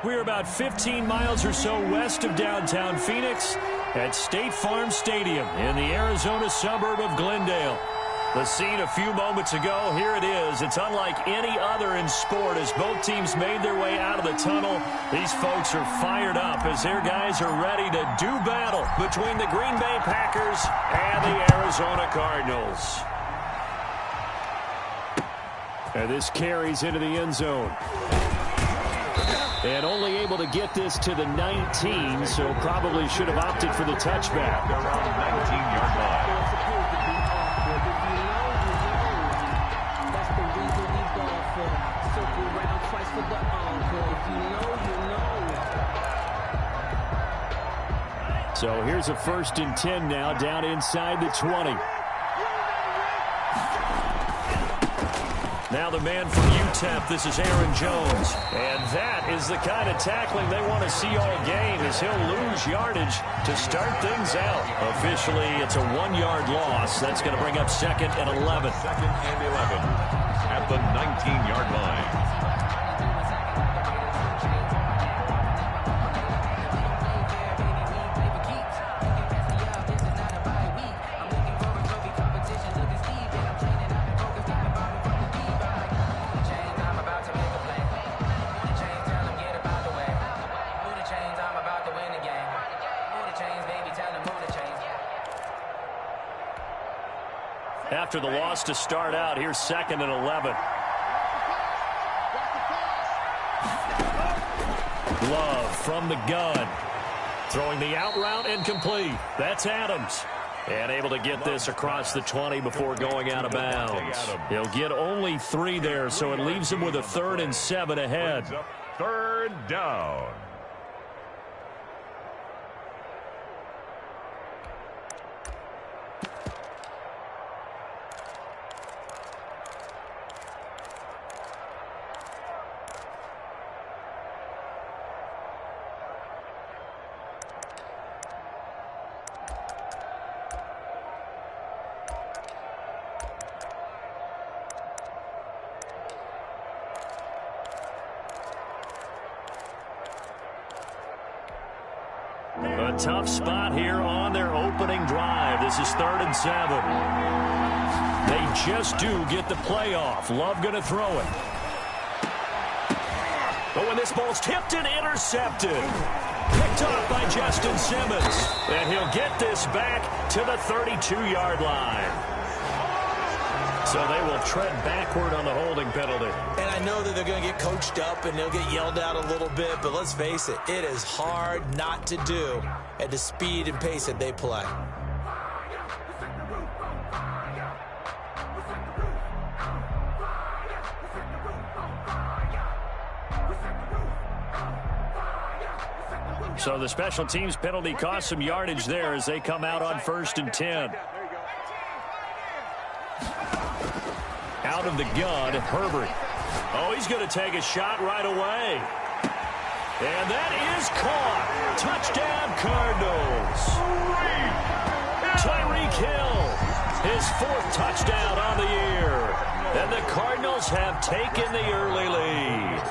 We're about 15 miles or so west of downtown Phoenix at State Farm Stadium in the Arizona suburb of Glendale. The scene a few moments ago, here it is. It's unlike any other in sport as both teams made their way out of the tunnel. These folks are fired up as their guys are ready to do battle between the Green Bay Packers and the Arizona Cardinals. And this carries into the end zone. And only able to get this to the 19, so probably should have opted for the touchback. Around the 19-yard line. So here's a 1st and 10 now, down inside the 20. Now the man from UTEP, this is Aaron Jones. And that is the kind of tackling they want to see all game, as he'll lose yardage to start things out. Officially, it's a 1-yard loss. That's going to bring up 2nd and 11. 2nd and 11 at the 19-yard line. After the loss to start out, here's 2nd and 11. Love from the gun. Throwing the out route and complete. That's Adams. And able to get this across the 20 before going out of bounds. He'll get only 3 there, so it leaves him with a 3rd and 7 ahead. 3rd down. A tough spot here on their opening drive. This is 3rd and 7. They just do get the playoff. Love going to throw it. But when this ball's tipped and intercepted. Picked off by Justin Simmons. And he'll get this back to the 32-yard line. So they will tread backward on the holding penalty. And I know that they're going to get coached up and they'll get yelled at a little bit, but let's face it, it is hard not to do at the speed and pace that they play. So the special teams penalty cost some yardage there as they come out on 1st and 10. Out of the gun, Herbert. Oh, he's going to take a shot right away. And that is caught. Touchdown, Cardinals. Tyreek Hill, his 4th touchdown on the year. And the Cardinals have taken the early lead.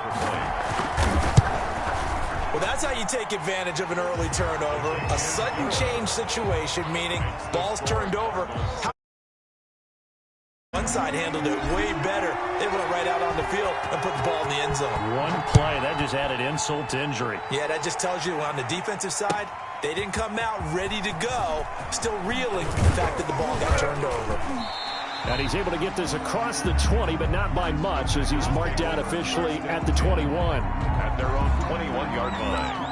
Well, that's how you take advantage of an early turnover. A sudden change situation, meaning ball's turned over. One side handled it way better. They went right out on the field and put the ball in the end zone. One play, that just added insult to injury. Yeah, that just tells you on the defensive side, they didn't come out ready to go, still reeling from the fact that the ball got turned over. And he's able to get this across the 20, but not by much, as he's marked out officially at the 21. At their own 21-yard line.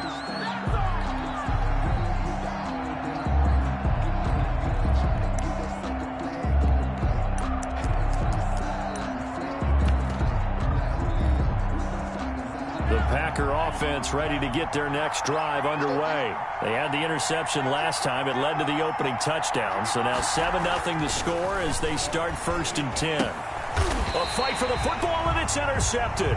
The Packer offense ready to get their next drive underway. They had the interception last time. It led to the opening touchdown. So now 7-0 to score as they start 1st and 10. A fight for the football, and it's intercepted.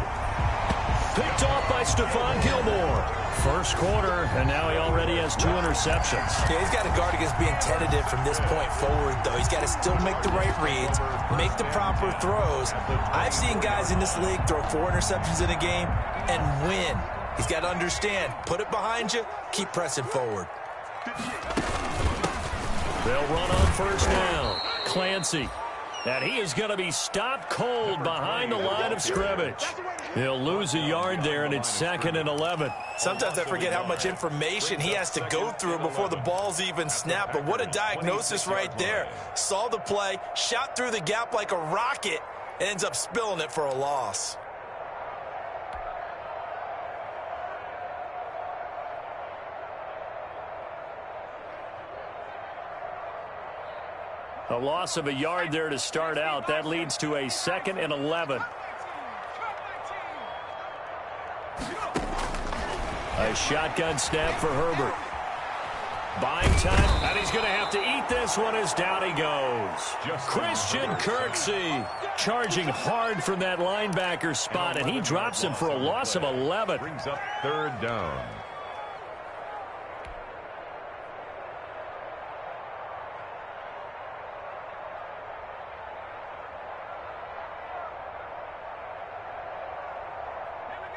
Picked off by Stephon Gilmore. First quarter, and now he already has 2 interceptions. Yeah, he's got to guard against being tentative from this point forward, though. He's got to still make the right reads, make the proper throws. I've seen guys in this league throw 4 interceptions in a game and win. He's got to understand, put it behind you, keep pressing forward. They'll run on first down. Clancy. And he is going to be stopped cold behind the line of scrimmage. He'll lose a yard there, and it's 2nd and 11. Sometimes I forget how much information he has to go through before the ball's even snapped. But what a diagnosis right there. Saw the play, shot through the gap like a rocket, and ends up spilling it for a loss. A loss of a yard there to start out. That leads to a 2nd and 11. A shotgun snap for Herbert. Buying time, and he's going to have to eat this one as down he goes. Christian Kirksey charging hard from that linebacker spot, and he drops him for a loss of 11. Brings up 3rd down.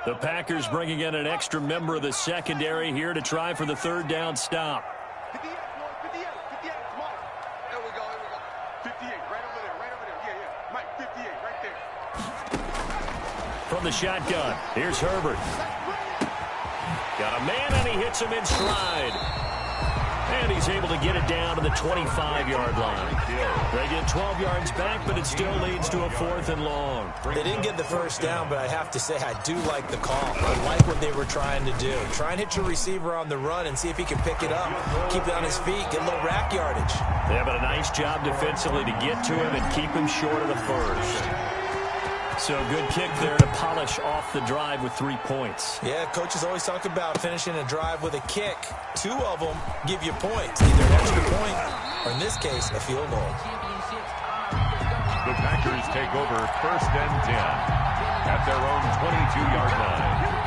The Packers bringing in an extra member of the secondary here to try for the 3rd down stop. 58, come on. There we go. 58, right over there. Yeah. Mike, 58, right there. From the shotgun, here's Herbert. Got a man, and he hits him in stride. And he's able to get it down to the 25-yard line. They get 12 yards back, but it still leads to a 4th and long. They didn't get the first down, but I have to say I do like the call. I like what they were trying to do. Try and hit your receiver on the run and see if he can pick it up. Keep it on his feet, get a little rack yardage. They have a nice job defensively to get to him and keep him short of the first. So good kick there to polish off the drive with 3 points. Yeah, coaches always talk about finishing a drive with a kick. 2 of them give you points, either an extra point or, in this case, a field goal. The Packers take over 1st and 10 at their own 22-yard line.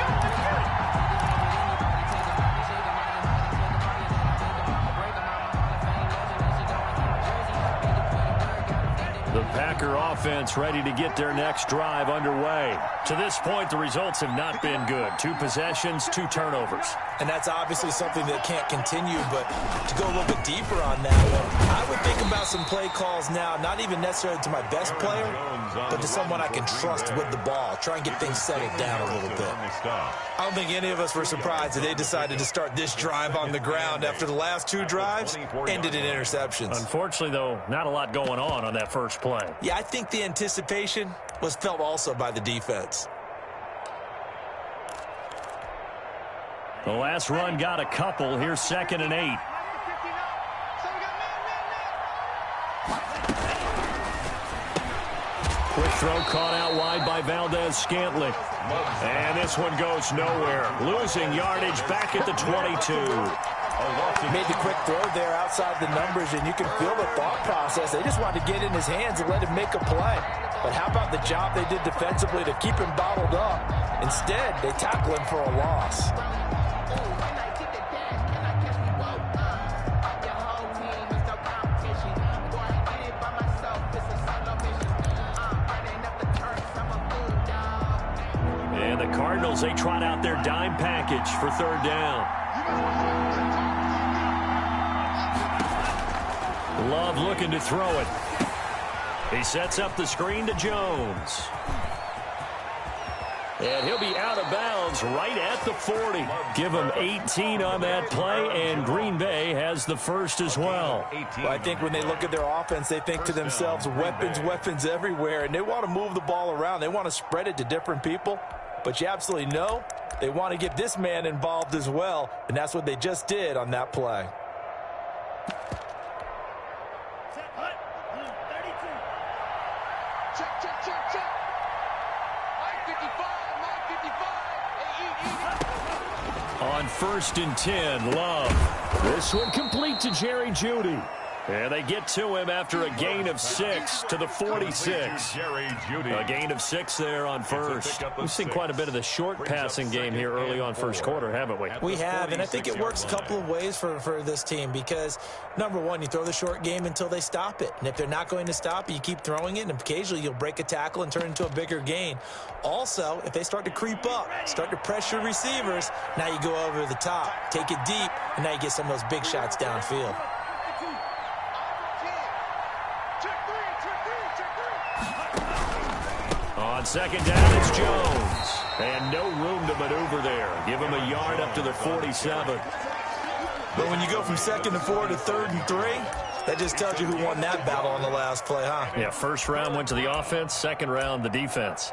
The Packer offense ready to get their next drive underway. To this point, the results have not been good. 2 possessions, 2 turnovers. And that's obviously something that can't continue, but to go a little bit deeper on that one, I would think about some play calls now, not even necessarily to my best player, but to someone I can trust with the ball. Try and get things settled down a little bit. I don't think any of us were surprised that they decided to start this drive on the ground after the last 2 drives ended in interceptions. Unfortunately, though, not a lot going on that first play. Yeah, I think the anticipation was felt also by the defense. The last run got a couple. Here's 2nd and 8. Quick throw caught out wide by Valdez-Scantling. And this one goes nowhere. Losing yardage back at the 22. Made the quick throw there outside the numbers, and you can feel the thought process. They just wanted to get in his hands and let him make a play. But how about the job they did defensively to keep him bottled up? Instead, they tackle him for a loss. And the Cardinals, they trot out their dime package for 3rd down. Love looking to throw it. He sets up the screen to Jones. And he'll be out of bounds right at the 40. Give him 18 on that play, and Green Bay has the first as well. Well, I think when they look at their offense, they think to themselves, weapons everywhere, and they want to move the ball around. They want to spread it to different people. But you absolutely know they want to get this man involved as well, and that's what they just did on that play. On 1st and 10, Love. This one complete to Jerry Jeudy. And they get to him after a gain of 6 to the 46. A gain of 6 there on first. We've seen quite a bit of the short passing game here early on first quarter, haven't we? We have, and I think it works a couple of ways for this team because, number one, you throw the short game until they stop it. And if they're not going to stop it, you keep throwing it, and occasionally you'll break a tackle and turn it into a bigger gain. Also, if they start to creep up, start to pressure receivers, now you go over the top, take it deep, and now you get some of those big shots downfield. On second down, it's Jones. And no room to maneuver there. Give him a yard up to the 47. But when you go from 2nd and 4 to 3rd and 3, that just tells you who won that battle on the last play, huh? Yeah, first round went to the offense, second round the defense.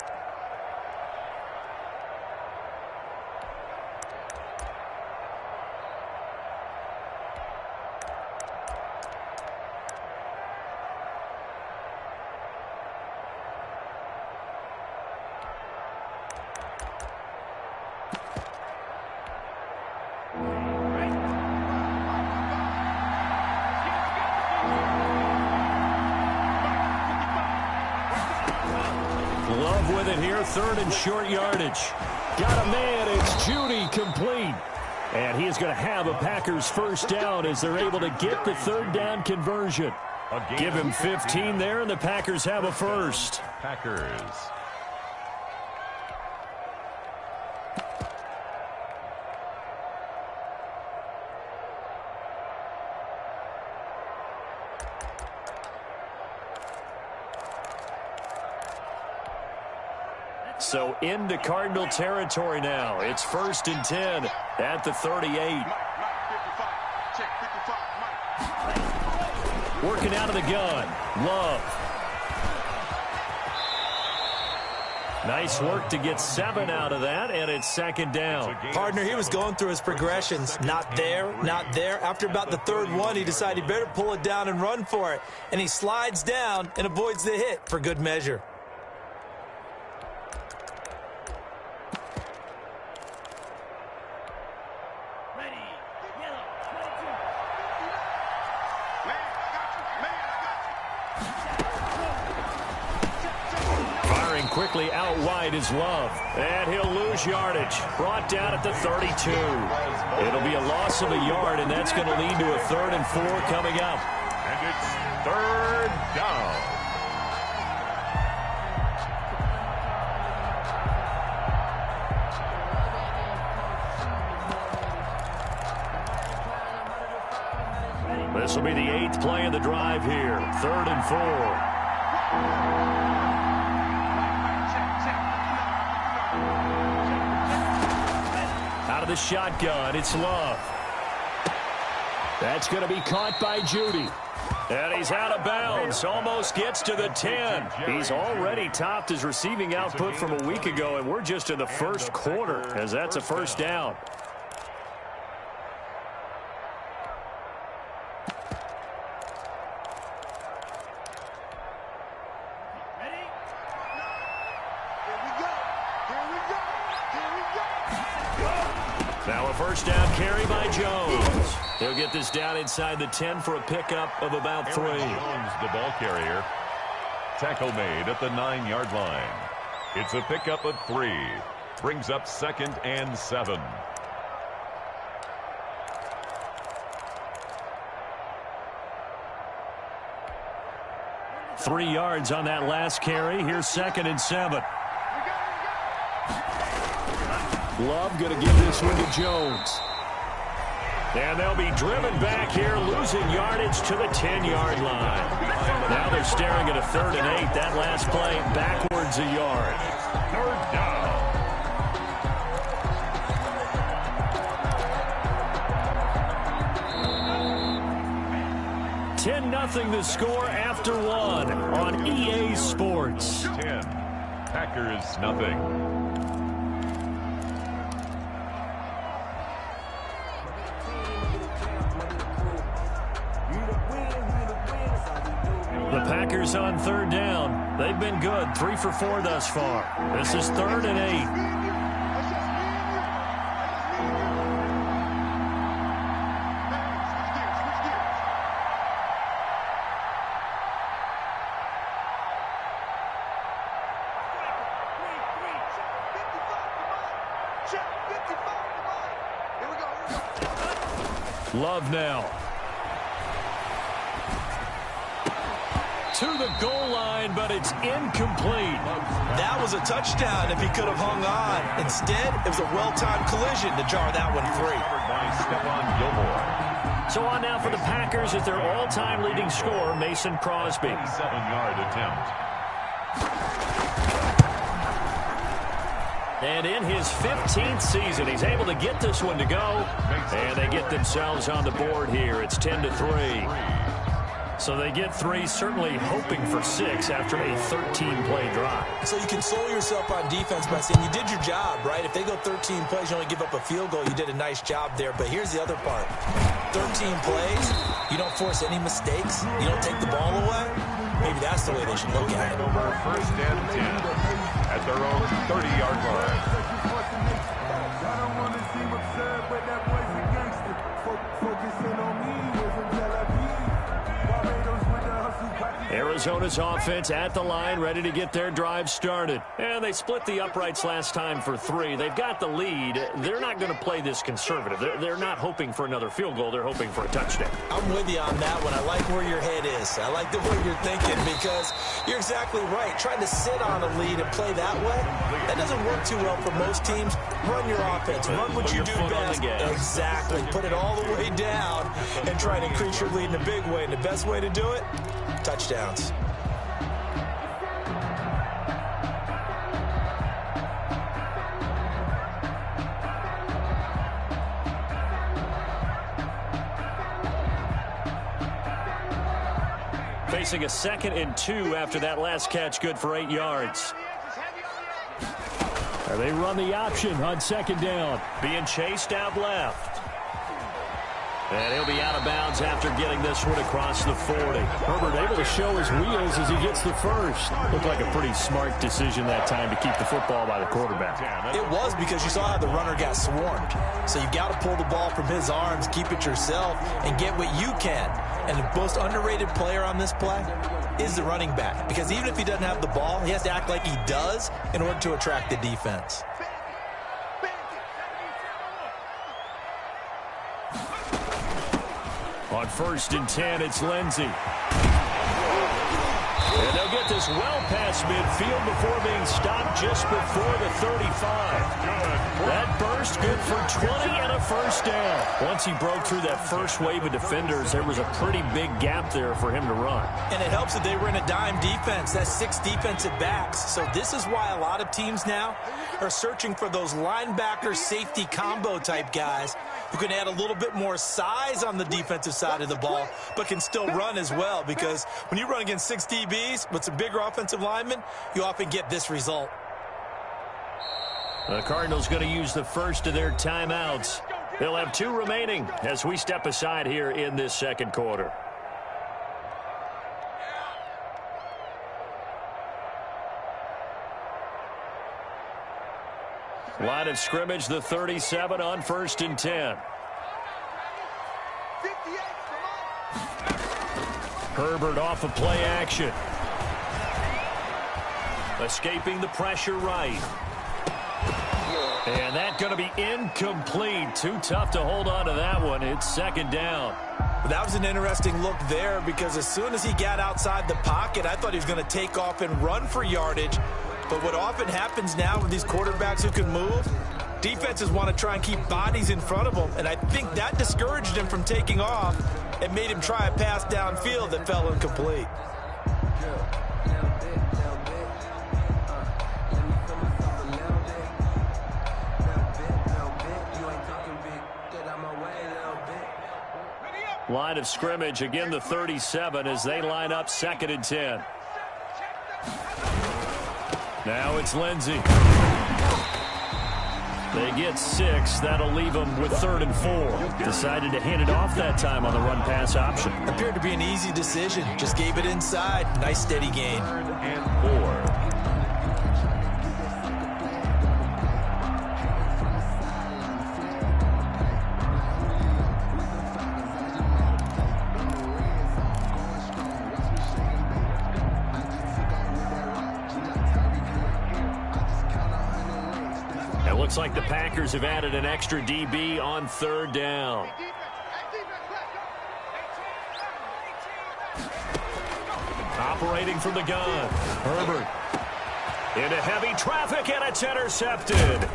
Love with it here, 3rd and short yardage. Got a man, it's Judy, complete. And he is going to have a Packers first down as they're able to get the 3rd down conversion. Give him 15 there, and the Packers have a first. Packers. So into Cardinal territory now. It's 1st and 10 at the 38. Working out of the gun. Love. Nice work to get 7 out of that, and it's 2nd down. Partner, he was going through his progressions. Not there, not there. After about the 3rd one, he decided he better pull it down and run for it. And he slides down and avoids the hit for good measure. Quickly out wide is Love. And he'll lose yardage. Brought down at the 32. It'll be a loss of a yard, and that's going to lead to a 3rd and 4 coming up. And it's 3rd down. This will be the 8th play of the drive here. 3rd and 4. Out of the shotgun, it's Love. That's going to be caught by Judy. And he's out of bounds. Almost gets to the 10. He's already topped his receiving output from a week ago, and we're just in the first quarter as that's a first down. Now a first down carry by Jones. He'll get this down inside the 10 for a pickup of about 3. Jones, the ball carrier. Tackle made at the 9-yard line. It's a pickup of 3. Brings up 2nd and 7. Three yards on that last carry. Here's 2nd and 7. Love going to give this one to Jones. And they'll be driven back here, losing yardage to the 10-yard line. Now they're staring at a 3rd and 8. That last play backwards a yard. 3rd down. Nothing the score after 1 on EA Sports. 10. Packers nothing. The Packers on 3rd down. They've been good. 3 for 4 thus far. This is 3rd and 8. Check. 55. Here we go. Love now. To the goal line, but it's incomplete. That was a touchdown if he could have hung on. Instead, it was a well-timed collision to jar that one free. So on now for the Packers at their all-time leading scorer, Mason Crosby. 7-yard attempt. And in his 15th season, he's able to get this one to go. And they get themselves on the board here. It's 10-3. So they get 3, certainly hoping for 6 after a 13-play drive. So you console yourself on defense by saying you did your job, right? If they go 13 plays, you only give up a field goal, you did a nice job there. But here's the other part. 13 plays, you don't force any mistakes, you don't take the ball away. Maybe that's the way they should look at it. Over 1st and 10 at their own 30-yard line. I don't want to seem absurd, but that boy's a gangster. Focusing on me wasn't Tel Aviv. Barbados with the hustle party. Arizona's offense at the line, ready to get their drive started. And they split the uprights last time for 3. They've got the lead. They're not going to play this conservative. They're not hoping for another field goal. They're hoping for a touchdown. I'm with you on that one. I like where your head is. I like the way you're thinking because you're exactly right. Trying to sit on a lead and play that way, that doesn't work too well for most teams. Run your offense. Run what you do best. Exactly. Put it all the way down and try to increase your lead in a big way. And the best way to do it, touchdowns. Facing a 2nd and 2 after that last catch, good for 8 yards. They run the option on 2nd down. Being chased out left. And he'll be out of bounds after getting this one across the 40. Herbert able to show his wheels as he gets the first. Looked like a pretty smart decision that time to keep the football by the quarterback. It was because you saw how the runner got swarmed. So you got to pull the ball from his arms, keep it yourself, and get what you can. And the most underrated player on this play is the running back. Because even if he doesn't have the ball, he has to act like he does in order to attract the defense. On 1st and 10, it's Lindsey. And they'll get this well past midfield before being stopped just before the 35. That burst good for 20 and a 1st down. Once he broke through that first wave of defenders, there was a pretty big gap there for him to run. And it helps that they were in a dime defense. That's 6 defensive backs. So this is why a lot of teams now are searching for those linebacker safety combo type guys who can add a little bit more size on the defensive side of the ball, but can still run as well. Because when you run against 6 DBs with some bigger offensive linemen, you often get this result. The Cardinals going to use the first of their timeouts. They'll have 2 remaining as we step aside here in this 2nd quarter. Line of scrimmage, the 37 on 1st and 10. Herbert off of play action. Escaping the pressure right. And that's going to be incomplete. Too tough to hold on to that one. It's 2nd down. That was an interesting look there because as soon as he got outside the pocket, I thought he was going to take off and run for yardage. But what often happens now with these quarterbacks who can move, defenses want to try and keep bodies in front of them. And I think that discouraged him from taking off and made him try a pass downfield that fell incomplete. Line of scrimmage, again the 37 as they line up 2nd and 10. Now it's Lindsey. They get 6. That'll leave them with 3rd and 4. Decided to hand it off that time on the run-pass option. Appeared to be an easy decision. Just gave it inside. Nice steady gain. 3rd and 4. Looks like the Packers have added an extra DB on third down. Operating from the gun, Herbert. Into heavy traffic, and it's intercepted.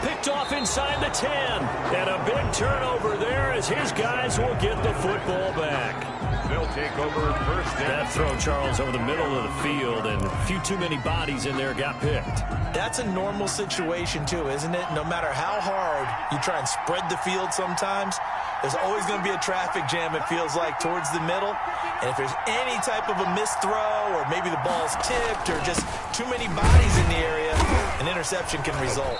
Picked off inside the 10. And a big turnover there as his guys will get the football back. They'll take over first down. That throw, Charles, over the middle of the field, and a few too many bodies in there got picked. That's a normal situation, too, isn't it? No matter how hard you try and spread the field sometimes, there's always going to be a traffic jam, it feels like, towards the middle. And if there's any type of a missed throw or maybe the ball's tipped or just too many bodies in the area, an interception can result.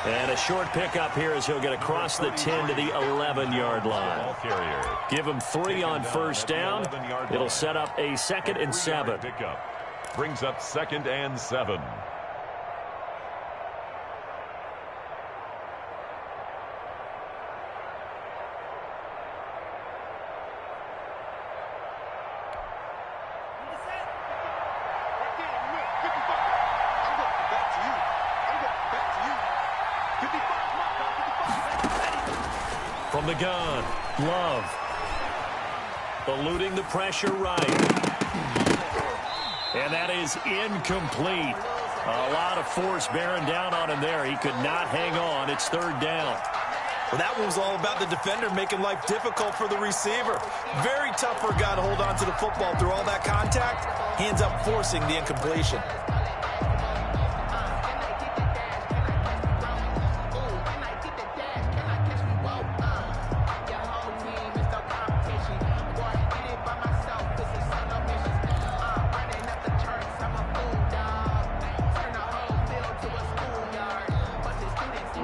And a short pickup here as he'll get across the 10 to the 11-yard line. Give him 3 on first down. It'll set up a 2nd and 7. Pickup brings up 2nd and 7. From the gun, Love. Eluding the pressure right. And that is incomplete. A lot of force bearing down on him there. He could not hang on. It's third down. Well, that one was all about the defender making life difficult for the receiver. Very tough for a guy to hold on to the football through all that contact. He ends up forcing the incompletion.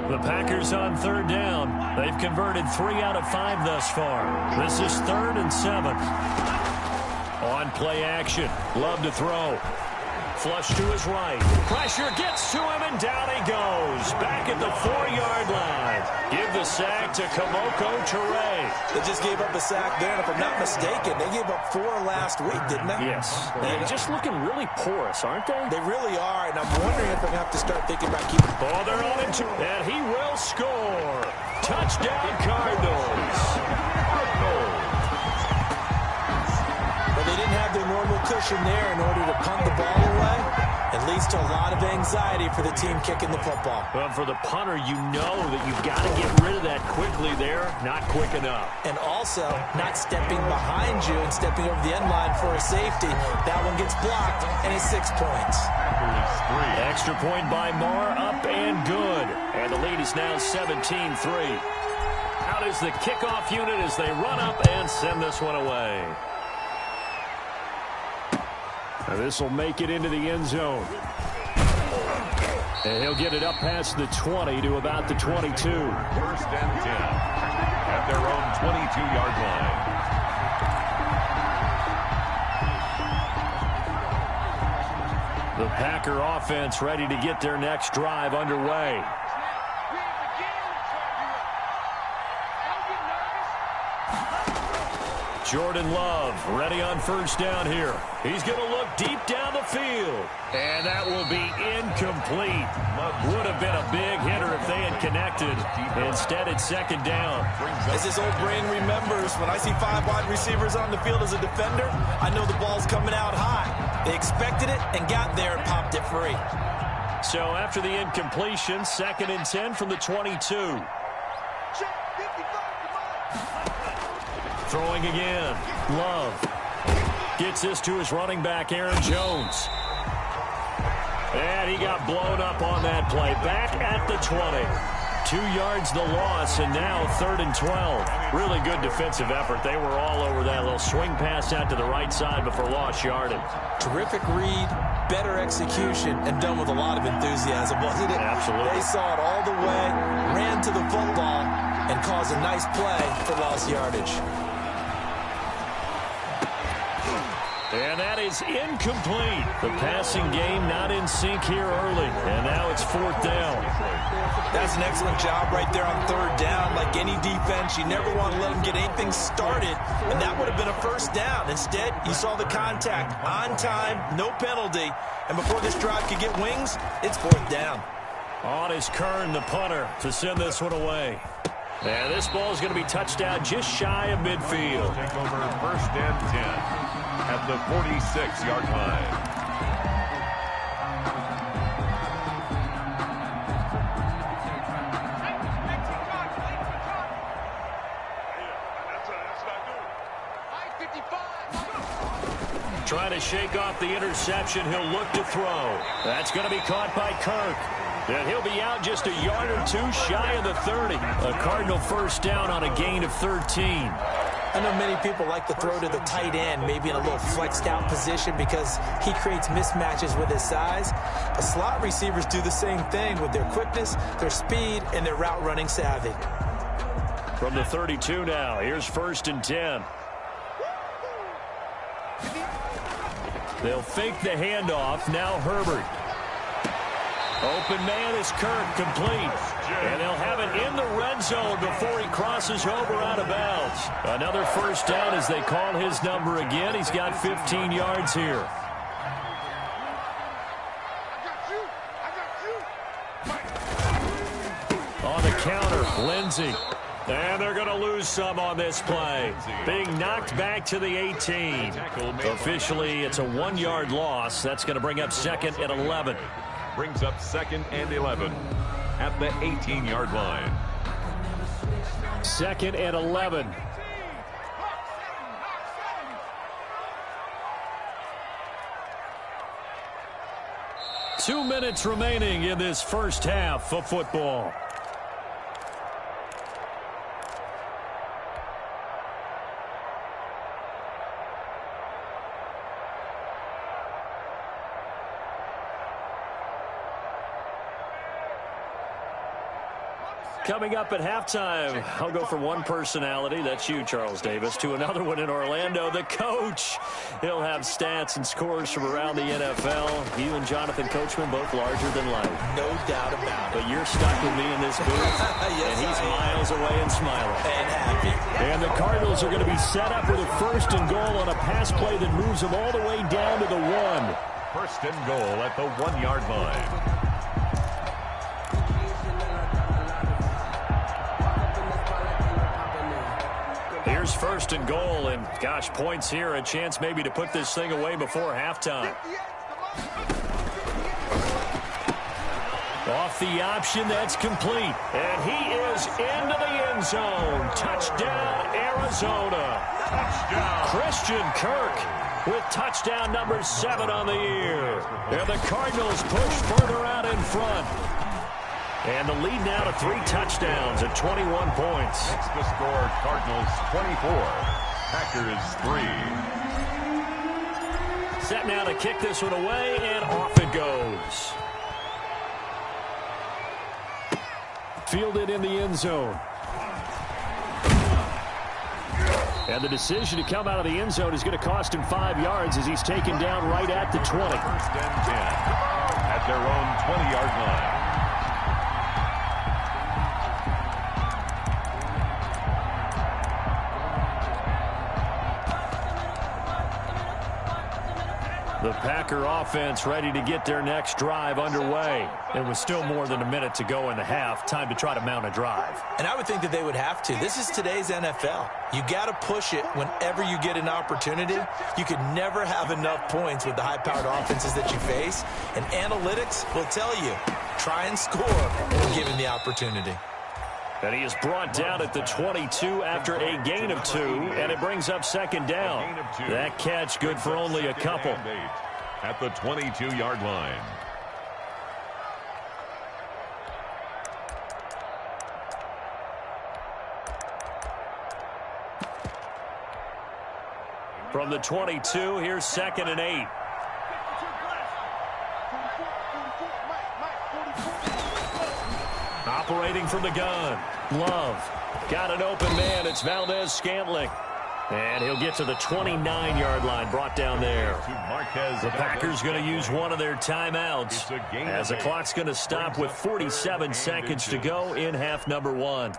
The Packers on third down. They've converted 3 out of 5 thus far. This is 3rd and 7. On play action. Love to throw. Flush to his right. Pressure gets to him, and down he goes. Back at the 4-yard line. Give the sack to Kamoko Toure. They just gave up a sack there, and if I'm not mistaken, they gave up 4 last week, didn't they? Yes. They're just looking really porous, aren't they? They really are, and I'm wondering if I'm going to have to start thinking about keeping... Oh, they're on it, and he will score. Touchdown, Cardinals. But they didn't have their normal cushion there in order to punt the ball away. It leads to a lot of anxiety for the team kicking the football. Well, for the punter, you know that you've got to get rid of that quickly there. Not quick enough. And also, not stepping behind you and stepping over the end line for a safety. That one gets blocked, and it's 6 points. Extra point by Marr, up and good. And the lead is now 17-3. Out is the kickoff unit as they run up and send this one away. This will make it into the end zone. And he'll get it up past the 20 to about the 22. 1st and 10 at their own 22-yard line. The Packer offense ready to get their next drive underway. Jordan Love ready on first down here. He's going to look deep down the field. And that will be incomplete. Would have been a big hitter if they had connected. Instead, it's 2nd down. As this old brain remembers, when I see 5 wide receivers on the field as a defender, I know the ball's coming out high. They expected it and got there and popped it free. So after the incompletion, 2nd and 10 from the 22. Throwing again. Love gets this to his running back, Aaron Jones. And he got blown up on that play. Back at the 20. 2 yards the loss, and now 3rd and 12. Really good defensive effort. They were all over that little swing pass out to the right side before lost yardage. Terrific read, better execution, and done with a lot of enthusiasm, wasn't it? Absolutely. They saw it all the way, ran to the football, and caused a nice play for lost yardage. And that is incomplete. The passing game not in sync here early. And now it's 4th down. That's an excellent job right there on 3rd down. Like any defense, you never want to let them get anything started. And that would have been a 1st down. Instead, you saw the contact on time, no penalty. And before this drive could get wings, it's 4th down. On is Kern, the punter, to send this one away. And this ball is going to be touchdown just shy of midfield. Take over 1st and 10 at the 46-yard line. Trying to shake off the interception. He'll look to throw. That's going to be caught by Kirk. And he'll be out just a yard or two shy of the 30. A Cardinal first down on a gain of 13. I know many people like to throw to the tight end, maybe in a little flexed out position because he creates mismatches with his size. The slot receivers do the same thing with their quickness, their speed, and their route running savvy. From the 32 now, here's 1st and 10. They'll fake the handoff. Now Herbert. Open man is Kirk, complete. And they'll have it in the red zone before he crosses over out of bounds. Another first down as they call his number again. He's got 15 yards here. On the counter, Lindsey. And they're going to lose some on this play. Being knocked back to the 18. Officially, it's a 1-yard loss. That's going to bring up 2nd and 11. Brings up 2nd and 11 at the 18-yard line. 2nd and 11. Two minutes remaining in this first half of football. Coming up at halftime, I'll go from one personality, that's you, Charles Davis, to another one in Orlando, the coach. He'll have stats and scores from around the NFL. You and Jonathan Coachman, both larger than life. No doubt about it. But you're stuck with me in this booth, yes, and he's miles away and smiling. And happy. And the Cardinals are going to be set up with a 1st and goal on a pass play that moves them all the way down to the 1. 1st and goal at the 1-yard line. Here's 1st and goal, and gosh, points here, a chance maybe to put this thing away before halftime. Off the option, that's complete. And he is into the end zone. Touchdown, Arizona. Touchdown. Christian Kirk with touchdown number 7 on the year. And the Cardinals push further out in front. And the lead now to 3 touchdowns at 21 points. That's the score. Cardinals 24, Packers 3. Set now to kick this one away, and off it goes. Fielded in the end zone. And the decision to come out of the end zone is going to cost him 5 yards as he's taken down right at the 20. 1st and 10 at their own 20-yard line. The Packer offense ready to get their next drive underway. It was still more than a minute to go in the half. Time to try to mount a drive. And I would think that they would have to. This is today's NFL. You got to push it whenever you get an opportunity. You could never have enough points with the high-powered offenses that you face. And analytics will tell you, try and score when given the opportunity. And he is brought down at the 22 after a gain of 2, and it brings up 2nd down. That catch good for only a couple. At the 22-yard line. From the 22, here's 2nd and 8. Operating from the gun. Love. Got an open man. It's Valdez-Scantling. And he'll get to the 29-yard line, brought down there. The Packers going to use one of their timeouts as the clock's going to stop with 47 seconds to go in half number 1.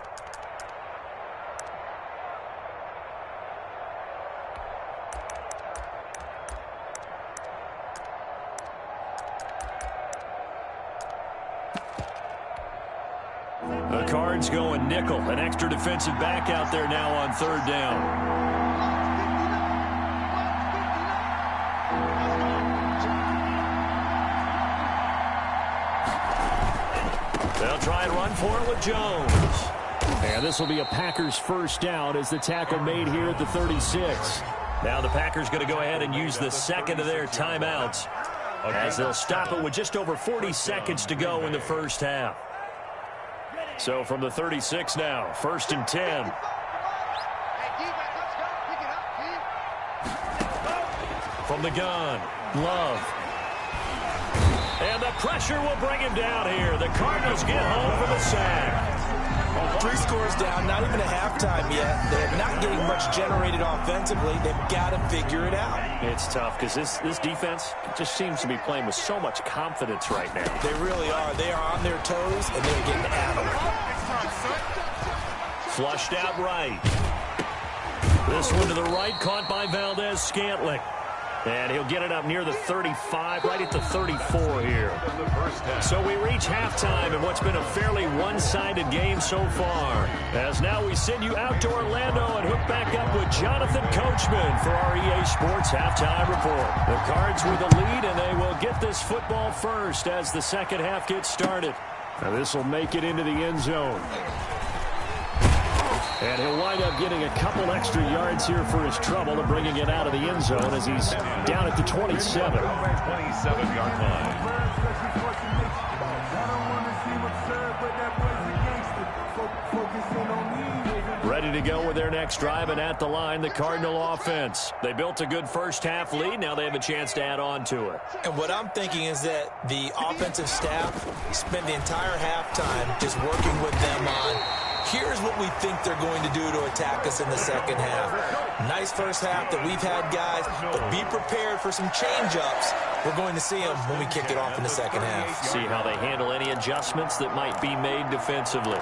The Cards going nickel. An extra defensive back out there now on third down. They'll try and run for it with Jones. And this will be a Packers first down as the tackle made here at the 36. Now the Packers going to go ahead and use the second of their timeouts as they'll stop it with just over 40 seconds to go in the first half. So from the 36 now, 1st and 10. From the gun, Love. And the pressure will bring him down here. The Cardinals get home for the sack. 3 scores down, not even a halftime yet. They're not getting much generated offensively. They've got to figure it out. It's tough because this defense just seems to be playing with so much confidence right now. They really are. They are on their toes, and they're getting after it. Flushed out right. This one to the right, caught by Valdez-Scantling. And he'll get it up near the 35, right at the 34 here. So we reach halftime in what's been a fairly one-sided game so far. As now we send you out to Orlando and hook back up with Jonathan Coachman for our EA Sports Halftime Report. The Cards with the lead, and they will get this football first as the second half gets started. Now this will make it into the end zone. And he'll wind up getting a couple extra yards here for his trouble to bringing it out of the end zone as he's down at the 27. 27-yard line. Ready to go with their next drive, and at the line, the Cardinal offense. They built a good first half lead. Now they have a chance to add on to it. And what I'm thinking is that the offensive staff spent the entire halftime just working with them on here's what we think they're going to do to attack us in the second half. Nice first half that we've had, guys, but be prepared for some change-ups. We're going to see them when we kick it off in the second half. See how they handle any adjustments that might be made defensively.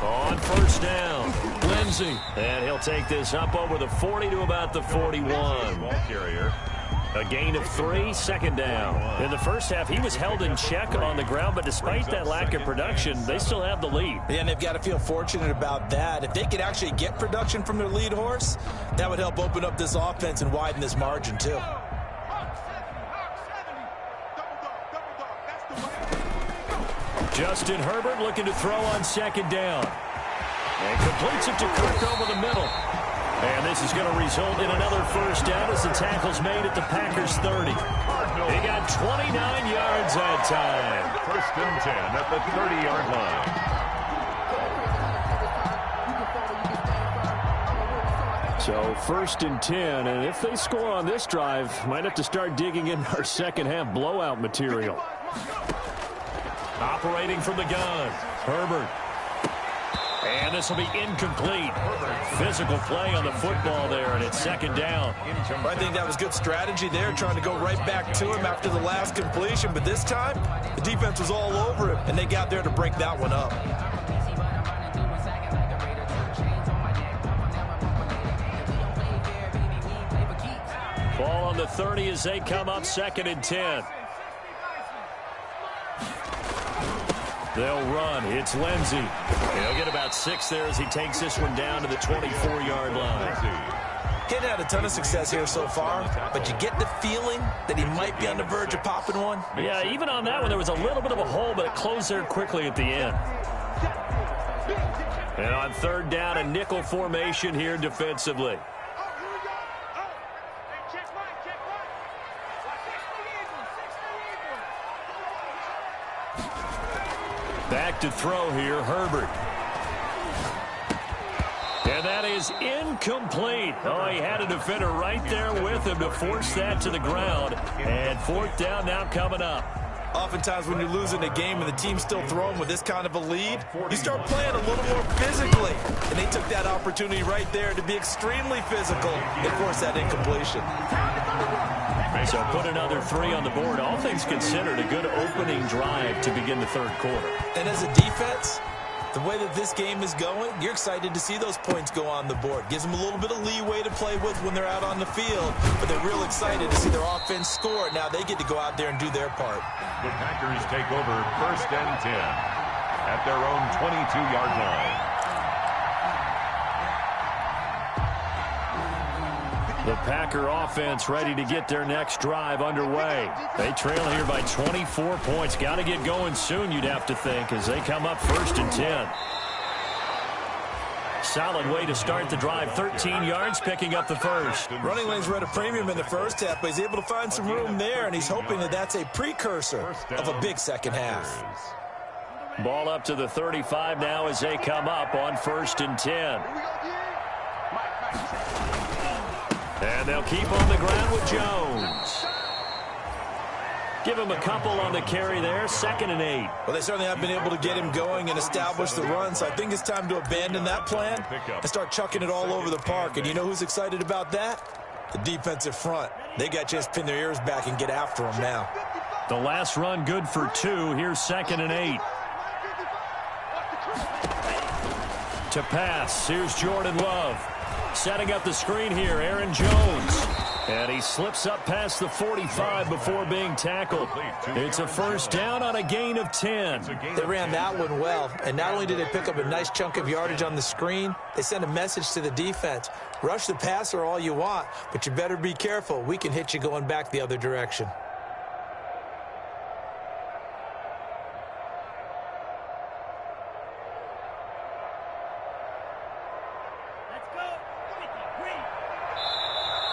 On first down, Lindsey. And he'll take this up over the 40 to about the 41. Ball carrier. A gain of 3, second down. In the first half, he was held in check on the ground, but despite that lack of production, they still have the lead. Yeah, and they've got to feel fortunate about that. If they could actually get production from their lead horse, that would help open up this offense and widen this margin, too. Justin Herbert looking to throw on second down. And completes it to Kirk over the middle. And this is going to result in another first down as the tackle's made at the Packers 30. They got 29 yards that time. 1st and 10 at the 30-yard line. So 1st and 10, and if they score on this drive, might have to start digging in our second half blowout material. Operating from the gun, Herbert. And this will be incomplete. Physical play on the football there, and it's second down. I think that was good strategy there, trying to go right back to him after the last completion. But this time, the defense was all over him, and they got there to break that one up. Ball on the 30 as they come up 2nd and 10. They'll run. It's Lindsey. He'll get about 6 there as he takes this one down to the 24-yard line. He's had a ton of success here so far, but you get the feeling that he might be on the verge of popping one. Yeah, even on that one, there was a little bit of a hole, but it closed there quickly at the end. And on 3rd down, a nickel formation here defensively. Back to throw here, Herbert. And that is incomplete. Oh, he had a defender right there with him to force that to the ground. And 4th down now coming up. Oftentimes when you're losing a game and the team's still throwing with this kind of a lead, you start playing a little more physically. And they took that opportunity right there to be extremely physical and force that incompletion. So put another 3 on the board. All things considered, a good opening drive to begin the third quarter. And as a defense, the way that this game is going, you're excited to see those points go on the board. Gives them a little bit of leeway to play with when they're out on the field, but they're real excited to see their offense score. Now they get to go out there and do their part. The Packers take over 1st and 10 at their own 22-yard line. The Packer offense ready to get their next drive underway. They trail here by 24 points. Got to get going soon, you'd have to think, as they come up 1st and 10. Solid way to start the drive. 13 yards, picking up the first. Running lanes were at a premium in the first half, but he's able to find some room there, and he's hoping that that's a precursor of a big second half. Ball up to the 35 now as they come up on 1st and 10. And they'll keep on the ground with Jones. Give him a couple on the carry there. 2nd and 8. Well, they certainly have been able to get him going and establish the run, so I think it's time to abandon that plan and start chucking it all over the park. And you know who's excited about that? The defensive front. They got a chance to pin their ears back and get after him now. The last run good for 2. Here's 2nd and 8. To pass. Here's Jordan Love. Setting up the screen here, Aaron Jones. And he slips up past the 45 before being tackled. It's a 1st down on a gain of 10. They ran that one well, and not only did they pick up a nice chunk of yardage on the screen, they sent a message to the defense. Rush the passer all you want, but you better be careful. We can hit you going back the other direction.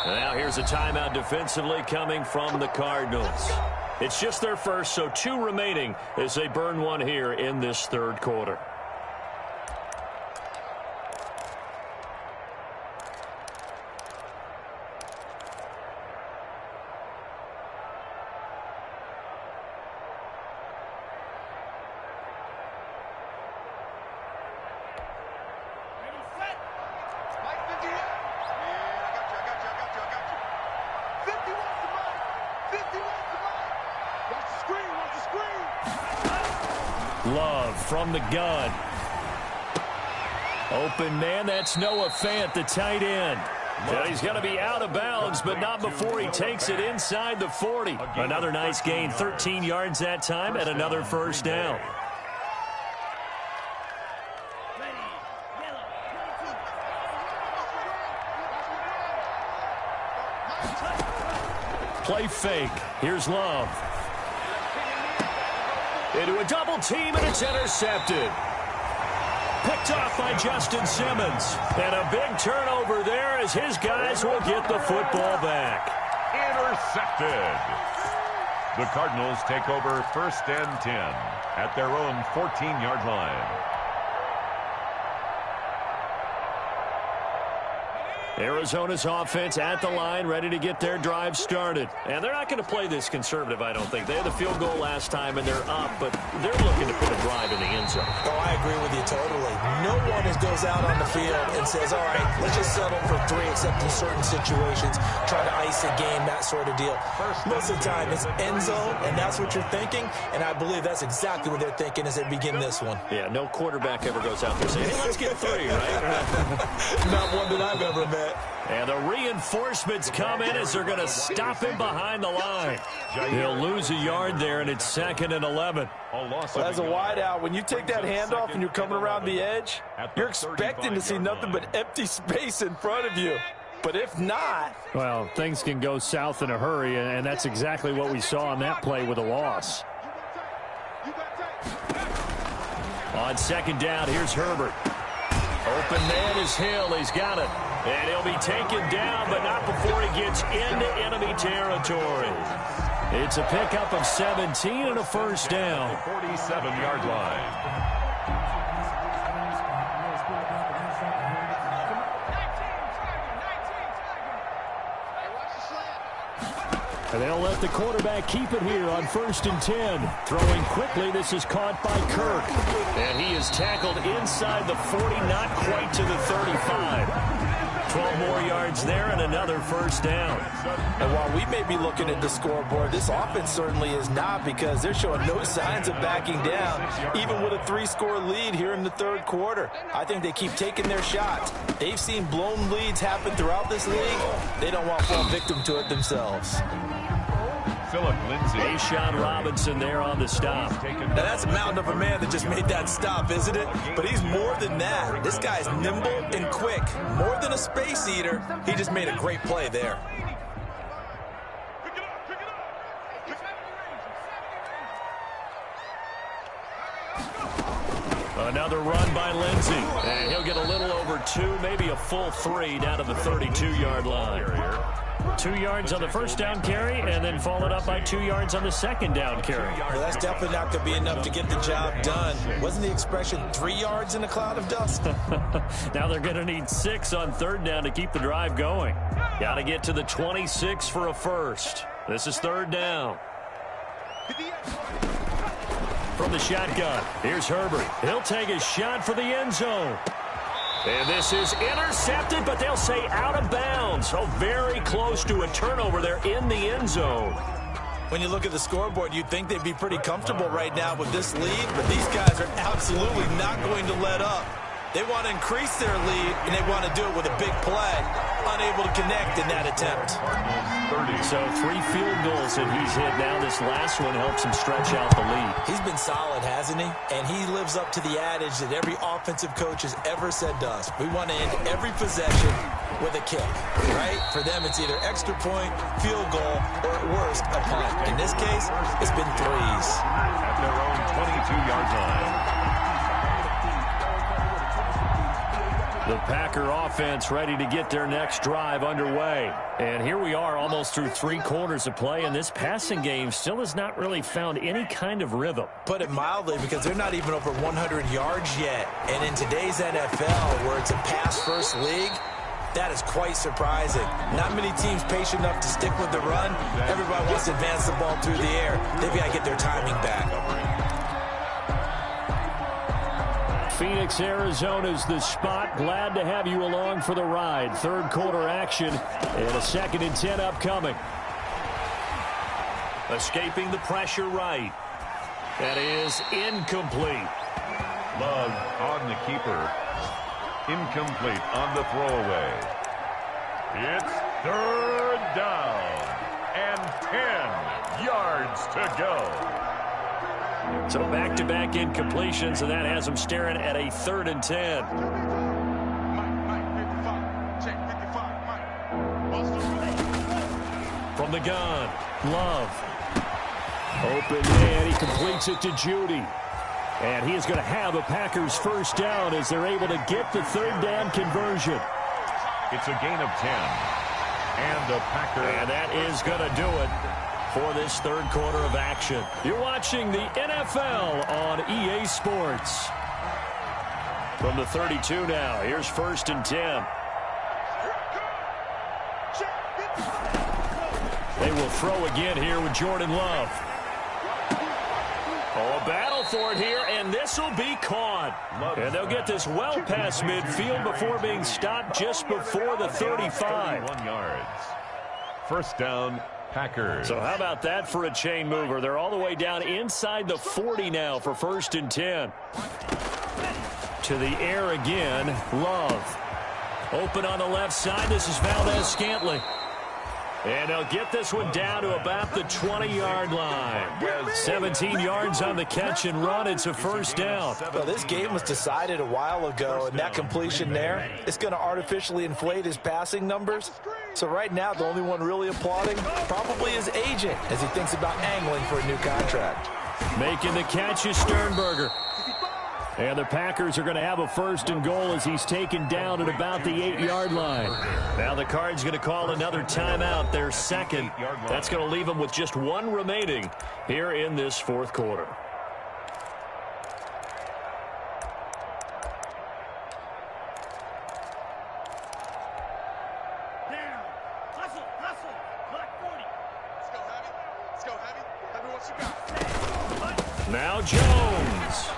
Now here's a timeout defensively coming from the Cardinals. It's just their first, so 2 remaining as they burn one here in this third quarter. Love from the gun. Open man, that's Noah Fant, the tight end. Well, he's going to be out of bounds, but not before he takes it inside the 40. Another nice gain, 13 yards that time, and another 1st down. Play fake. Here's Love. Into a double team, and it's intercepted. Picked off by Justin Simmons. And a big turnover there as his guys will get the football back. Intercepted. The Cardinals take over 1st and 10 at their own 14-yard line. Arizona's offense at the line, ready to get their drive started. And they're not going to play this conservative, I don't think. They had the field goal last time, and they're up, but they're looking to put a drive in the end zone. Oh, I agree with you totally. No one goes out on the field and says, all right, let's just settle for 3, except in certain situations, try to ice a game, that sort of deal. Most of the time, it's end zone, and that's what you're thinking, and I believe that's exactly what they're thinking as they begin this one. Yeah, no quarterback ever goes out there saying, hey, let's get 3, right? Not one that I've ever met. And the reinforcements come in as they're going to stop him behind the line. He'll lose a yard there, and it's 2nd and 11. Well, as a wideout, when you take that handoff and you're coming around the edge, you're expecting to see nothing but empty space in front of you. But if not... Well, things can go south in a hurry, and that's exactly what we saw on that play with a loss. On 2nd down, here's Herbert. Open man is Hill. He's got it. And he'll be taken down, but not before he gets into enemy territory. It's a pickup of 17 and a 1st down. 47-yard line. And they'll let the quarterback keep it here on 1st and 10. Throwing quickly, this is caught by Kirk. And he is tackled inside the 40, not quite to the 35. 12 more yards there and another first down. And while we may be looking at the scoreboard, this offense certainly is not, because they're showing no signs of backing down, even with a 3-score lead here in the third quarter. I think they keep taking their shots. They've seen blown leads happen throughout this league. They don't want to fall victim to it themselves. Philip Lindsay. Deshaun Robinson there on the stop. Now that's a mountain of a man that just made that stop, isn't it? But he's more than that. This guy's nimble and quick. More than a space eater, he just made a great play there. Another run by Lindsay. And he'll get a little over 2, maybe a full 3 down to the 32-yard line. 2 yards on the first down carry, and then followed up by 2 yards on the second down carry. Well, that's definitely not going to be enough to get the job done. Wasn't the expression 3 yards in a cloud of dust? Now they're going to need 6 on third down to keep the drive going. Got to get to the 26 for a first. This is third down. From the shotgun, here's Herbert. He'll take a shot for the end zone. And this is intercepted, but they'll say out of bounds. So very close to a turnover there in the end zone. When you look at the scoreboard, you'd think they'd be pretty comfortable right now with this lead, but these guys are absolutely not going to let up. They want to increase their lead, and they want to do it with a big play. Unable to connect in that attempt. So 3 field goals that he's hit now. This last one helps him stretch out the lead. He's been solid, hasn't he? And he lives up to the adage that every offensive coach has ever said to us. We want to end every possession with a kick, right? For them, it's either extra point, field goal, or at worst, a punt. In this case, it's been 3s. At their own 22-yard line. The Packer offense ready to get their next drive underway. And here we are almost through 3 quarters of play, and this passing game still has not really found any kind of rhythm. Put it mildly, because they're not even over 100 yards yet. And in today's NFL, where it's a pass-first league, that is quite surprising. Not many teams patient enough to stick with the run. Everybody wants to advance the ball through the air. They've got to get their timing back. Phoenix, Arizona's the spot. Glad to have you along for the ride. Third quarter action and a 2nd and 10 upcoming. Escaping the pressure right. That is incomplete. Love on the keeper. Incomplete on the throwaway. It's third down and 10 yards to go. So back-to-back incompletions, and that has them staring at a 3rd and 10. From the gun, Love. Open man, he completes it to Judy. And he is going to have a Packers first down as they're able to get the third down conversion. It's a gain of 10. And a Packer. And that is going to do it for this third quarter of action. You're watching the NFL on EA Sports. From the 32 now, here's 1st and 10. They will throw again here with Jordan Love. Oh, a battle for it here, and this will be caught. And they'll get this well past midfield before being stopped just before the 35. 31 yards. First down, Packers. So how about that for a chain mover? They're all the way down inside the 40 now for 1st and 10. To the air again, Love. Open on the left side. This is Valdez-Scantling. And they'll get this one down to about the 20-yard line. 17 yards on the catch and run. It's a first down. Well, this game was decided a while ago, and that completion there, it's going to artificially inflate his passing numbers. So right now, the only one really applauding probably his agent as he thinks about angling for a new contract. Making the catch is Sternberger. And the Packers are going to have a 1st and goal as he's taken down at about the 8-yard line. Now the Cards going to call another timeout, their second. That's going to leave them with just 1 remaining here in this 4th quarter. Now Jones.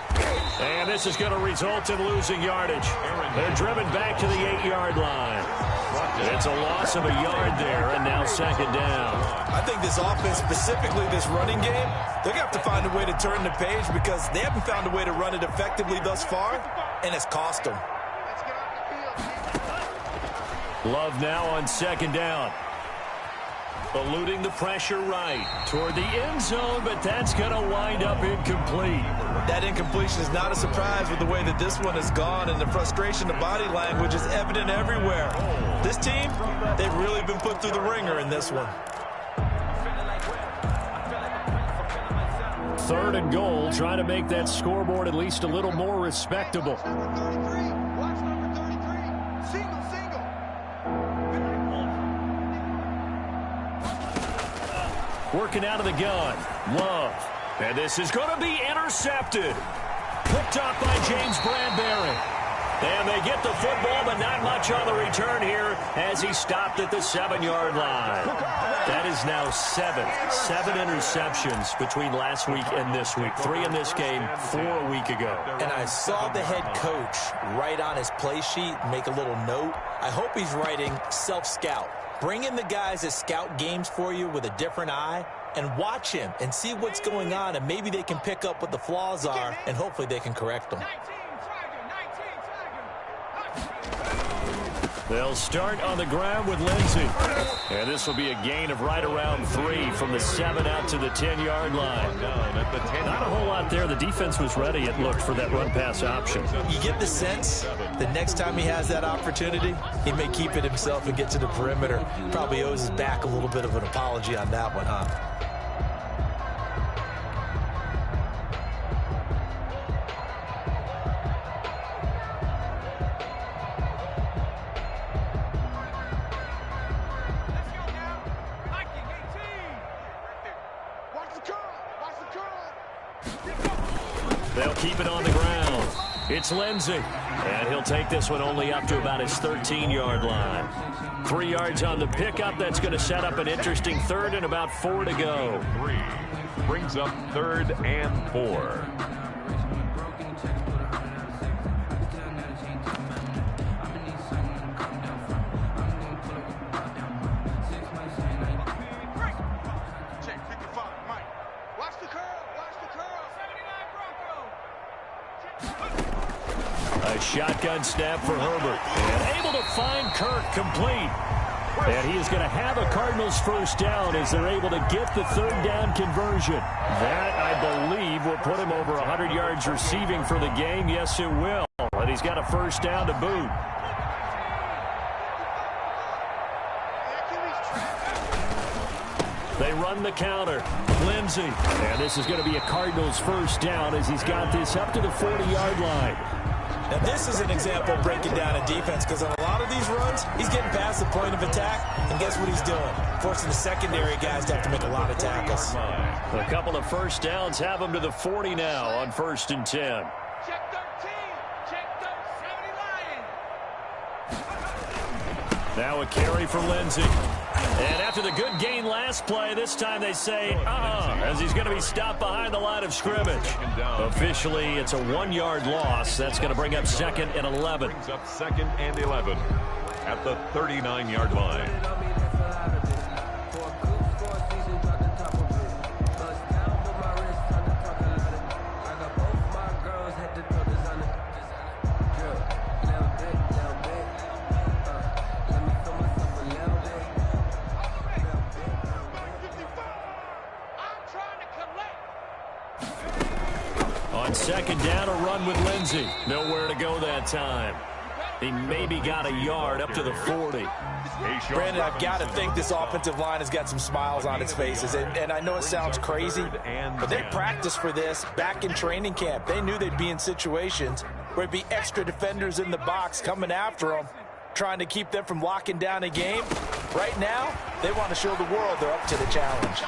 And this is going to result in losing yardage. They're driven back to the 8-yard line. It's a loss of a yard there, and now second down. I think this offense, specifically this running game, they're going to have to find a way to turn the page because they haven't found a way to run it effectively thus far, and it's cost them. Love now on second down. Eluding the pressure right toward the end zone, but that's going to wind up incomplete. That incompletion is not a surprise with the way that this one has gone, and the frustration, the body language is evident everywhere. This team, they've really been put through the ringer in this one. 3rd and goal, trying to make that scoreboard at least a little more respectable. Working out of the gun. Love. And this is going to be intercepted. Picked up by James Bradbury. And they get the football, but not much on the return here as he stopped at the 7-yard line. That is now 7 interceptions between last week and this week. 3 in this game, 4 a week ago. And I saw the head coach write on his play sheet, make a little note. I hope he's writing self-scout. Bring in the guys that scout games for you with a different eye and watch him and see what's going on, and maybe they can pick up what the flaws are, and hopefully they can correct them. They'll start on the ground with Lindsey. And this will be a gain of right around 3 from the 7 out to the 10-yard line. Not a whole lot there. The defense was ready, it looked, for that run-pass option. You get the sense the next time he has that opportunity, he may keep it himself and get to the perimeter. Probably owes his back a little bit of an apology on that one, huh? They'll keep it on the ground. It's Lindsey. And he'll take this one only up to about his 13-yard line. 3 yards on the pickup. That's going to set up an interesting 3rd and about 4 to go. 3 brings up 3rd and 4. A shotgun snap for Herbert. And able to find Kirk complete. And he is going to have a Cardinals first down as they're able to get the 3rd down conversion. That, I believe, will put him over 100 yards receiving for the game. Yes, it will. And he's got a first down to boot. They run the counter. Lindsey. And this is going to be a Cardinals first down as he's got this up to the 40-yard line. Now, this is an example of breaking down a defense because on a lot of these runs, he's getting past the point of attack, and guess what he's doing? Forcing the secondary guys to have to make a lot of tackles. A couple of first downs have him to the 40 now on 1st and 10. Check 13. Check 70 Lions. Now a carry for Lindsey. And after the good gain last play, this time they say, as he's going to be stopped behind the line of scrimmage. Officially, it's a 1-yard loss. That's going to bring up 2nd and 11. Brings up 2nd and 11 at the 39-yard line. On 2nd down, a run with Lindsey. Nowhere to go that time. He maybe got a yard up to the 40. Brandon, I've got to think this offensive line has got some smiles on its faces. And I know it sounds crazy, but they practiced for this back in training camp. They knew they'd be in situations where it'd be extra defenders in the box coming after them, trying to keep them from locking down a game. Right now, they want to show the world they're up to the challenge.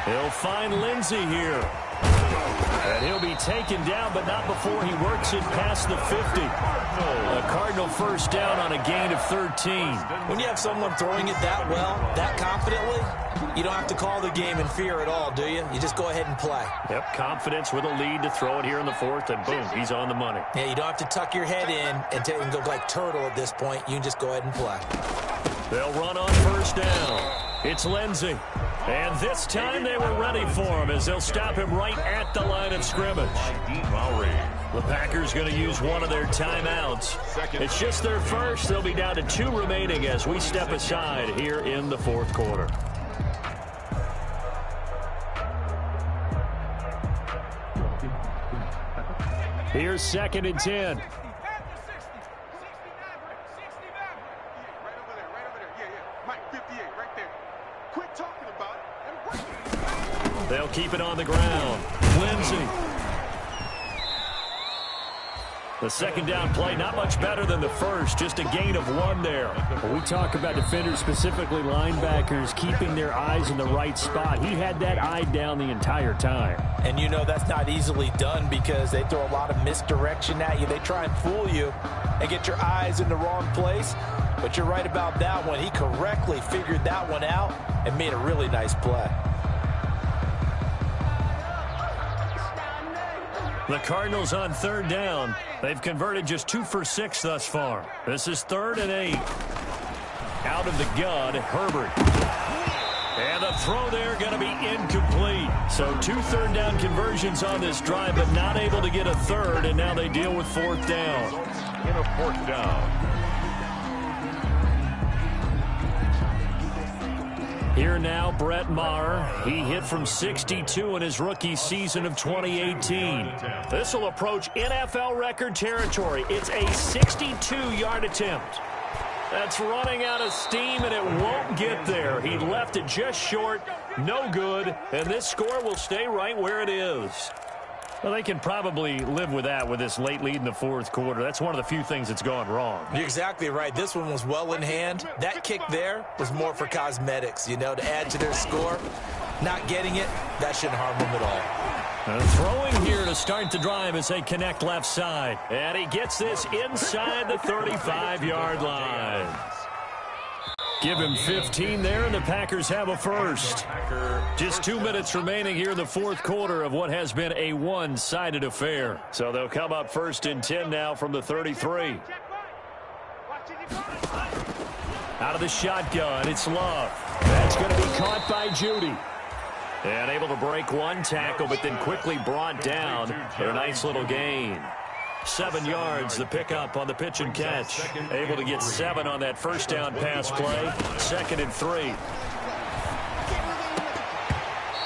He'll find Lindsey here. And he'll be taken down, but not before he works it past the 50. A Cardinal first down on a gain of 13. When you have someone throwing it that well, that confidently, you don't have to call the game in fear at all, do you? You just go ahead and play. Yep, confidence with a lead to throw it here in the fourth, and boom, he's on the money. Yeah, you don't have to tuck your head in and go like turtle at this point. You can just go ahead and play. They'll run on first down. It's Lindsey. And this time they were ready for him as they'll stop him right at the line of scrimmage. The Packers going to use one of their timeouts. It's just their first. They'll be down to 2 remaining as we step aside here in the fourth quarter. Here's 2nd and 10. They'll keep it on the ground. Lindsey. The second down play, not much better than the first, just a gain of 1 there. When we talk about defenders, specifically linebackers, keeping their eyes in the right spot, he had that eye down the entire time. And you know that's not easily done because they throw a lot of misdirection at you. They try and fool you and get your eyes in the wrong place. But you're right about that one. He correctly figured that one out and made a really nice play. The Cardinals on 3rd down. They've converted just 2 for 6 thus far. This is 3rd and 8. Out of the gun, Herbert. And the throw there going to be incomplete. So 2 third down conversions on this drive, but not able to get a third, and now they deal with 4th down. In a 4th down. Here now, Brett Maher. He hit from 62 in his rookie season of 2018. This will approach NFL record territory. It's a 62-yard attempt. That's running out of steam, and it won't get there. He left it just short, no good, and this score will stay right where it is. Well, they can probably live with that with this late lead in the fourth quarter. That's one of the few things that's gone wrong. You're exactly right. This one was well in hand. That kick there was more for cosmetics, you know, to add to their score. Not getting it, that shouldn't harm them at all. And throwing here to start the drive as they connect left side. And he gets this inside the 35-yard line. Give him 15 there, and the Packers have a first. Just 2 minutes remaining here in the fourth quarter of what has been a one-sided affair. So they'll come up 1st and 10 now from the 33. Out of the shotgun, it's Love. That's going to be caught by Judy. And able to break one tackle, but then quickly brought down for a nice little gain. 7 yards, the pickup on the pitch and catch. Able to get 7 on that first down pass play. 2nd and 3.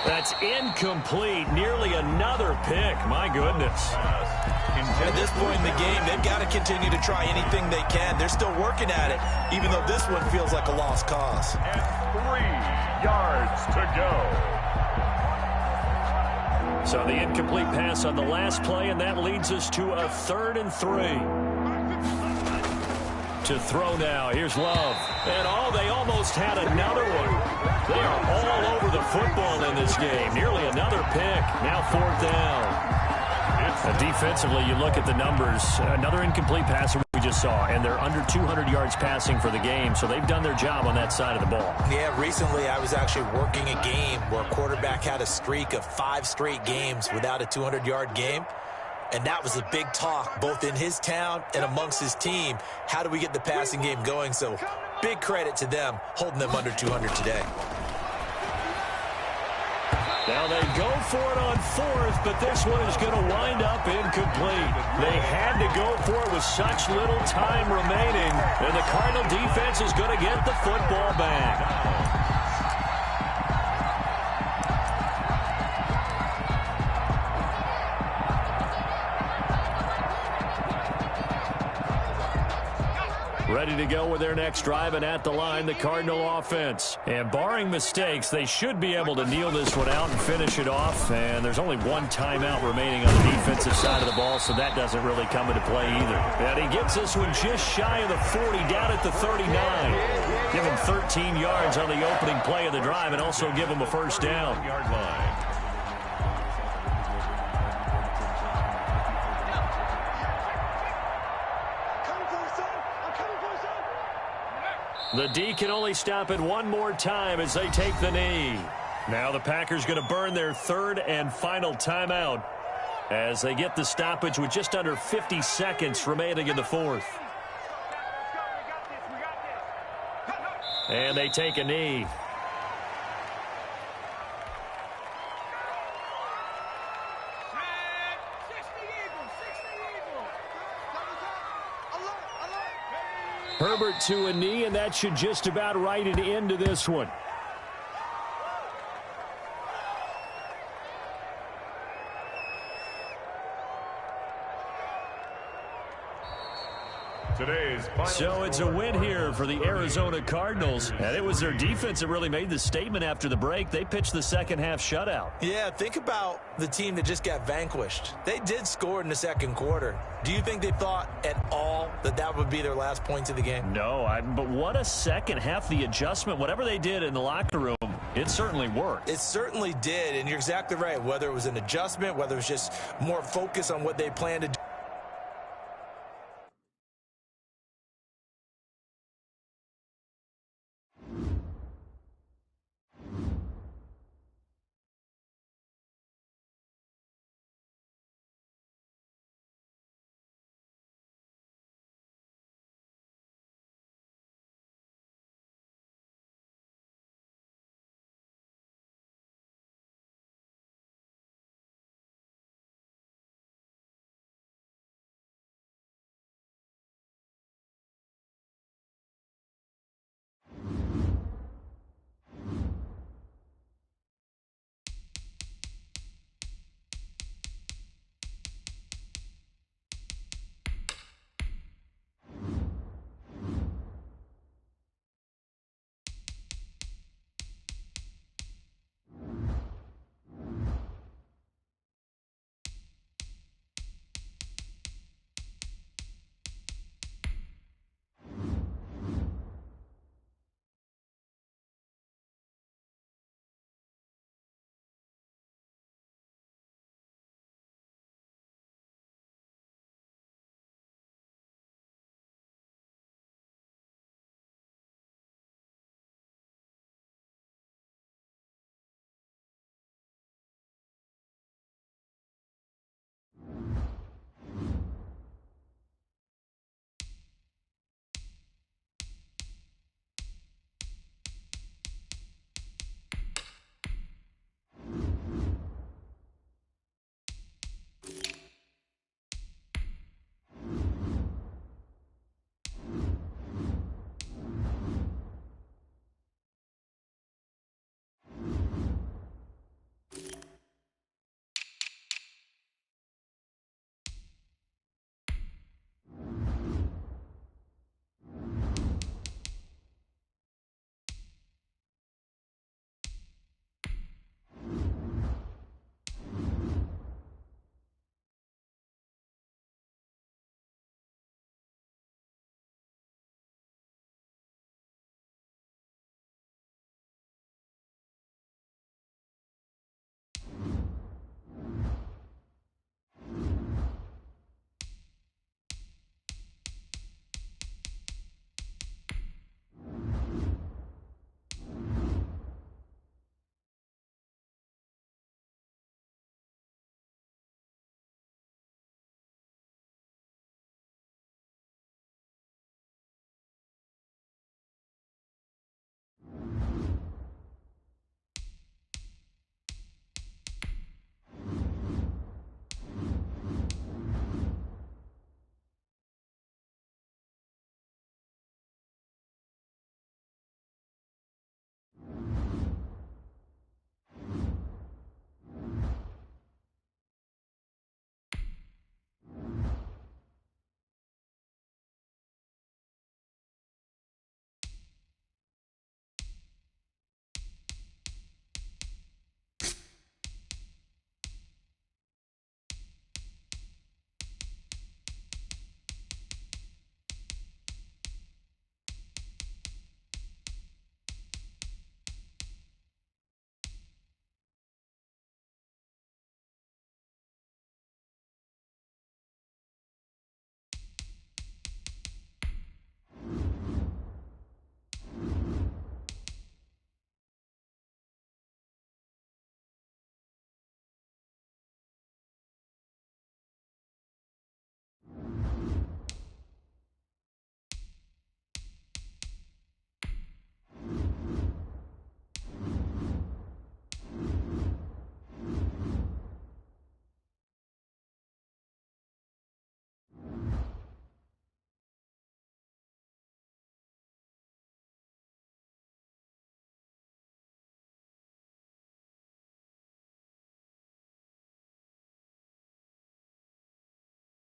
That's incomplete. Nearly another pick. My goodness. At this point in the game, they've got to continue to try anything they can. They're still working at it, even though this one feels like a lost cause. And 3 yards to go. So the incomplete pass on the last play, and that leads us to a 3rd and 3. To throw now. Here's Love. And they almost had another one. They are all over the football in this game. Nearly another pick. Now 4th down. Defensively, you look at the numbers. Another incomplete pass we just saw, and they're under 200 yards passing for the game, so they've done their job on that side of the ball. Yeah, recently I was actually working a game where a quarterback had a streak of 5 straight games without a 200-yard game, and that was a big talk both in his town and amongst his team. How do we get the passing game going? So big credit to them holding them under 200 today. Now they go for it on 4th, but this one is going to wind up incomplete. They had to go for it with such little time remaining, and the Cardinal defense is going to get the football back. Ready to go with their next drive, and at the line, the Cardinal offense. And barring mistakes, they should be able to kneel this one out and finish it off. And there's only one timeout remaining on the defensive side of the ball, so that doesn't really come into play either. And he gets this one just shy of the 40, down at the 39. Give him 13 yards on the opening play of the drive, and also give him a first down. Yard line. The D can only stop it one more time as they take the knee. Now the Packers going to burn their third and final timeout as they get the stoppage with just under 50 seconds remaining in the fourth. And they take a knee. Herbert to a knee, and that should just about write it into this one. So it's a win here for the Arizona Cardinals, and it was their defense that really made the statement after the break. They pitched the second half shutout. Yeah, think about the team that just got vanquished. They did score in the second quarter. Do you think they thought at all that that would be their last points of the game? No, but what a second half. The adjustment, whatever they did in the locker room, it certainly worked. It certainly did, and you're exactly right. Whether it was an adjustment, whether it was just more focus on what they planned to do.